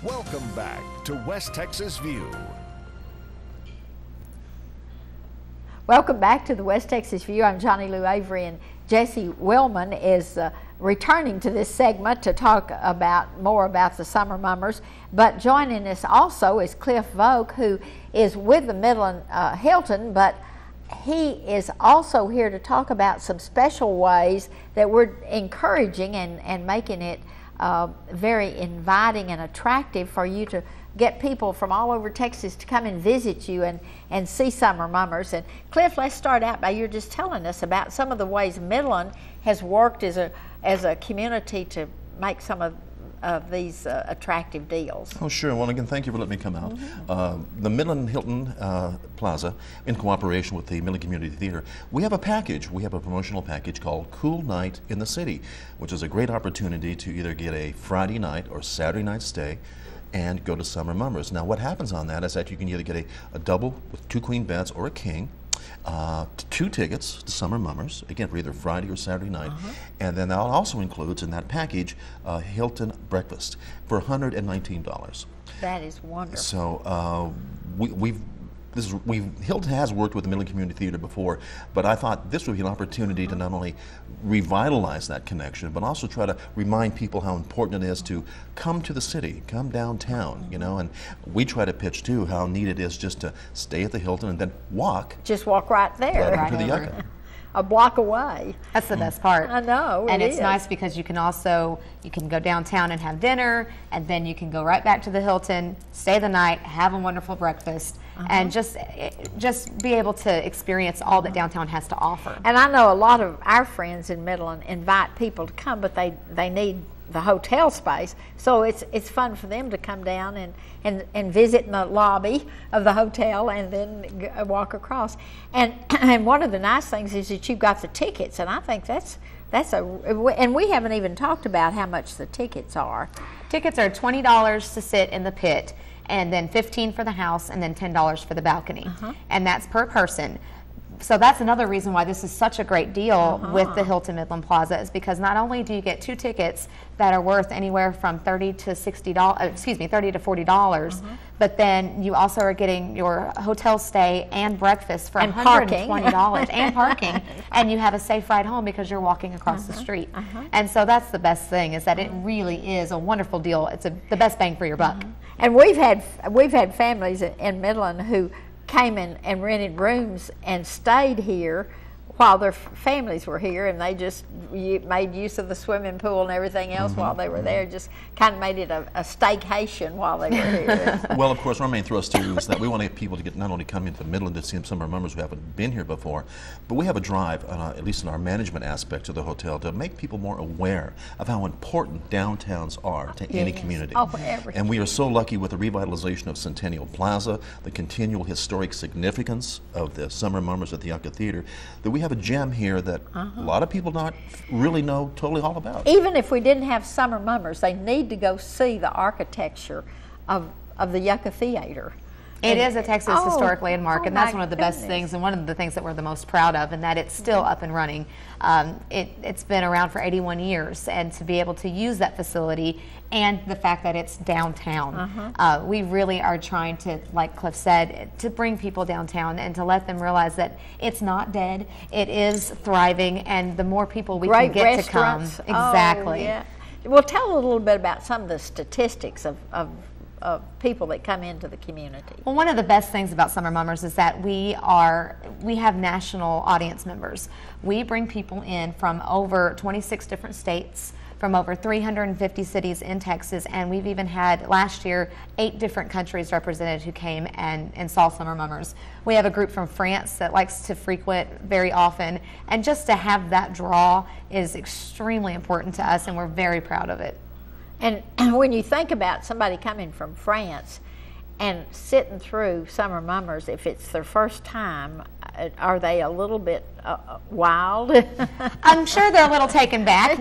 Welcome back to West Texas View. Welcome back to the West Texas View. I'm Johnny Lou Avery, and Jesse Willman is returning to this segment to talk more about the summer mummers. But joining us also is Cliff Vogt, who is with the Midland Hilton, but he is also here to talk about some special ways that we're encouraging and making it very inviting and attractive for you to get people from all over Texas to come and visit you and see summer mummers. And Cliff, let's start out by you just telling us about some of the ways Midland has worked as a community to make some of these attractive deals. Oh, sure. Well, again, thank you for letting me come out. The Midland Hilton Plaza, in cooperation with the Midland Community Theater, we have a package. We have a promotional package called Cool Night in the City, which is a great opportunity to either get a Friday night or Saturday night stay and go to Summer Mummers. Now, what happens on that is that you can either get a double with 2 queen beds or a king, 2 tickets to Summer Mummers, again for either Friday or Saturday night, and then that also includes in that package Hilton breakfast for $119. That is wonderful. So Hilton has worked with the Midland Community Theater before, but I thought this would be an opportunity to not only revitalize that connection, but also try to remind people how important it is to come to the city, come downtown, you know, and we try to pitch too how neat it is just to stay at the Hilton and then walk. Just walk right there. Right into the Yucca. A block away. That's the best part. I know. And it's nice because you can go downtown and have dinner, and then you can go right back to the Hilton, stay the night, have a wonderful breakfast, and just be able to experience all that downtown has to offer. And I know a lot of our friends in Midland invite people to come, but they need the hotel space, so it's fun for them to come down and visit in the lobby of the hotel and then walk across. And one of the nice things is that you've got the tickets, and I think and we haven't even talked about how much the tickets are. Tickets are $20 to sit in the pit, and then $15 for the house, and then $10 for the balcony, and that's per person. So that's another reason why this is such a great deal with the Hilton Midland Plaza, is because not only do you get 2 tickets that are worth anywhere from $30 to $40, but then you also are getting your hotel stay and breakfast for $120 and parking, and you have a safe ride home because you're walking across the street. And so that's the best thing, is that it really is a wonderful deal. It's the best bang for your buck. And we've had families in Midland who came in and rented rooms and stayed here while their families were here, and they just made use of the swimming pool and everything else while they were there. Just kind of made it a staycation while they were here. Well, of course, our main thrust too is that we want to get people to not only come into Midland to see some of our members who haven't been here before, but we have a drive, at least in our management aspect of the hotel, to make people more aware of how important downtowns are to any community. Oh, everything. And we are so lucky with the revitalization of Centennial Plaza, the continual historic significance of the Summer Mummers at the Yucca Theater, that we have a gem here that a lot of people not really know totally all about. Even if we didn't have Summer Mummers, they need to go see the architecture of the Yucca Theater. It is a Texas historic landmark, and that's one of the best things, and one of the things that we're the most proud of, and that it's still up and running. It's been around for 81 years, and to be able to use that facility and the fact that it's downtown, we really are trying to, like Cliff said, to bring people downtown and to let them realize that it's not dead, it is thriving, and the more people we can get to come. Exactly. Oh, yeah. Well, tell a little bit about some of the statistics of people that come into the community. Well, one of the best things about Summer Mummers is that we have national audience members. We bring people in from over 26 different states, from over 350 cities in Texas, and we've even had last year 8 different countries represented who came and saw Summer Mummers. We have a group from France that likes to frequent very often, and just to have that draw is extremely important to us, and we're very proud of it. And when you think about somebody coming from France and sitting through Summer Mummers, if it's their first time, are they a little bit wild? I'm sure they're a little taken back,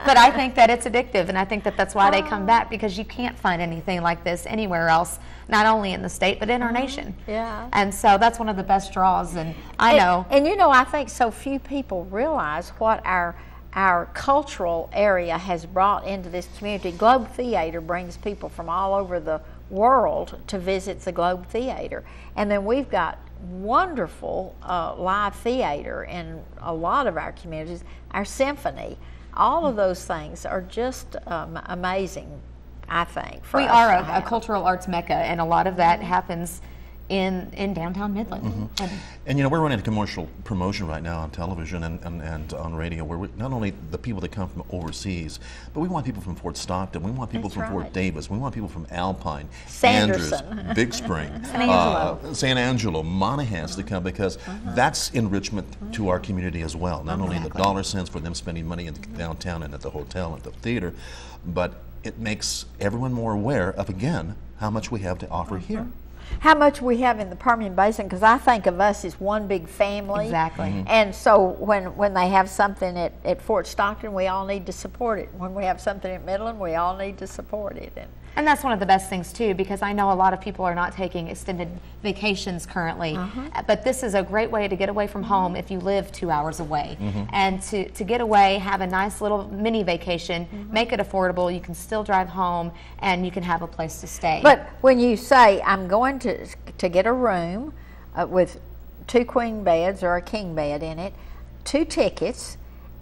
but I think that it's addictive, and I think that that's why they come back, because you can't find anything like this anywhere else, not only in the state, but in our nation. Yeah. And so that's one of the best draws, and I know. And you know, I think so few people realize what our our cultural area has brought into this community. Globe Theater brings people from all over the world to visit the Globe Theater. And then we've got wonderful live theater in a lot of our communities. Our symphony, all of those things are just amazing, I think. For we us are to a have. cultural arts mecca, and a lot of that happens in downtown Midland. And you know, we're running a commercial promotion right now on television and on radio, where not only the people that come from overseas, but we want people from Fort Stockton, we want people That's from Fort right. Davis, we want people from Alpine, Sanderson. Andrews, Big Spring, San Angelo, Monahans to come, because that's enrichment to our community as well. Not only the dollar cents for them spending money in downtown and at the hotel and at the theater, but it makes everyone more aware of, again, how much we have to offer here. How much we have in the Permian Basin, because I think of us as one big family. Exactly. And so when they have something at Fort Stockton, we all need to support it. When we have something at Midland, we all need to support it. And that's one of the best things too, because I know a lot of people are not taking extended vacations currently, but this is a great way to get away from home if you live 2 hours away. And to get away, have a nice little mini vacation, make it affordable, you can still drive home, and you can have a place to stay. But when you say, I'm going to get a room with 2 queen beds or a king bed in it, 2 tickets,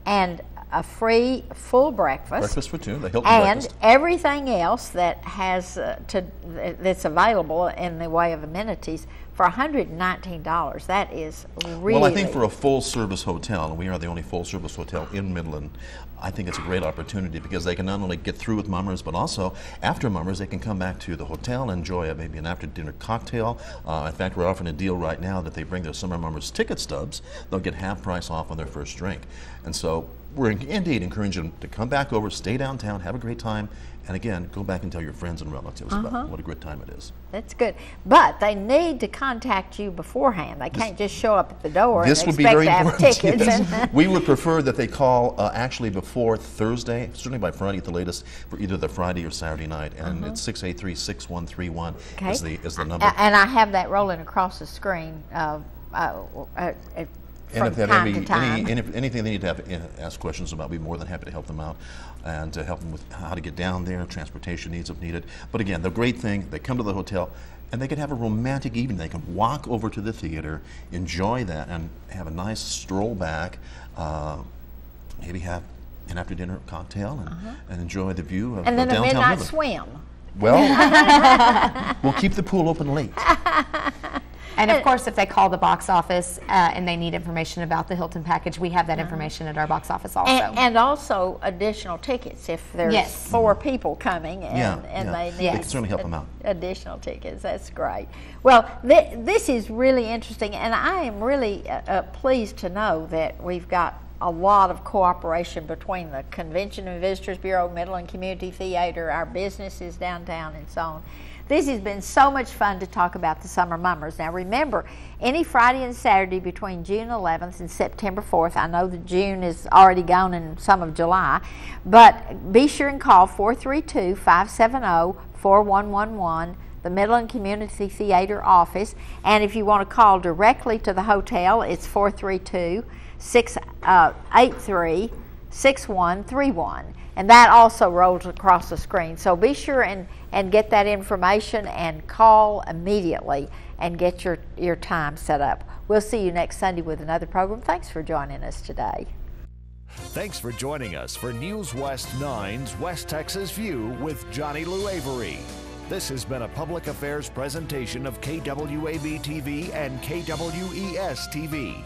and a free full breakfast. Breakfast for 2, the Hilton and breakfast. everything else that has that's available in the way of amenities for $119. That is really. Well, I think for a full-service hotel, and we are the only full-service hotel in Midland, I think it's a great opportunity, because they can not only get through with mummers, but also after mummers, they can come back to the hotel and enjoy maybe an after-dinner cocktail. In fact, we're offering a deal right now that they bring their summer mummers ticket stubs, they'll get half price off on their first drink. And so we're indeed encouraging them to come back over, stay downtown, have a great time, and again, go back and tell your friends and relatives about what a good time it is. That's good. But they need to contact you beforehand. They can't just show up at the door This and would be expect very to have important. tickets. Yes. We would prefer that they call actually before Thursday, certainly by Friday at the latest, for either the Friday or Saturday night. And it's 683-6131 is the number. And I have that rolling across the screen And from if they have time to time. anything they need to ask questions about, we'd be more than happy to help them out and to help them with how to get down there, transportation needs if needed. But again, the great thing, they come to the hotel and they can have a romantic evening. They can walk over to the theater, enjoy that, and have a nice stroll back, maybe have an after-dinner cocktail and enjoy the view of And then a downtown midnight Midland. swim. Well, we'll keep the pool open late. And of course, if they call the box office and they need information about the Hilton package, we have that information at our box office also. And also additional tickets if there's 4 people coming and they need We can certainly help them out. additional tickets. That's great. Well, this is really interesting, and I am really pleased to know that we've got a lot of cooperation between the Convention and Visitors Bureau, Midland Community Theater, our businesses downtown, and so on. This has been so much fun to talk about the summer mummers. Now remember, any Friday and Saturday between June 11th and September 4th, I know that June is already gone and some of July, but be sure and call 432-570-4111, the Midland Community Theater office, and if you want to call directly to the hotel, it's 432-683-6131. And that also rolls across the screen. So be sure and get that information and call immediately and get your time set up. We'll see you next Sunday with another program. Thanks for joining us today. Thanks for joining us for News West 9's West Texas View with Johnny Lou Avery. This has been a public affairs presentation of KWAB TV and KWES TV.